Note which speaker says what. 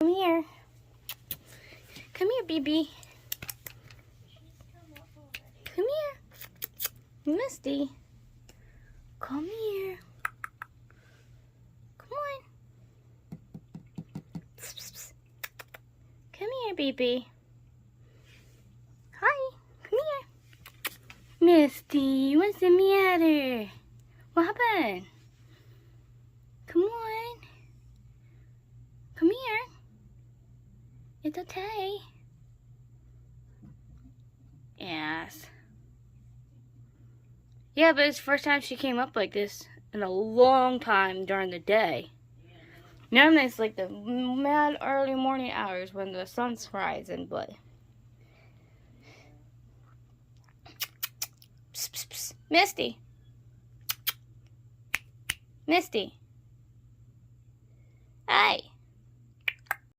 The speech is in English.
Speaker 1: Come here. Come here, BB. Come here. Misty. Come here. Come on. Psst, psst, psst. Come here, BB. Hi. Come here. Misty, what's the matter? What happened? Come on. Come here. It's okay. Yes. Yeah, but it's the first time she came up like this in a long time during the day. Normally it's like the mad early morning hours when the sun's rising, but... Psst, psst, psst. Misty. Misty. Hi.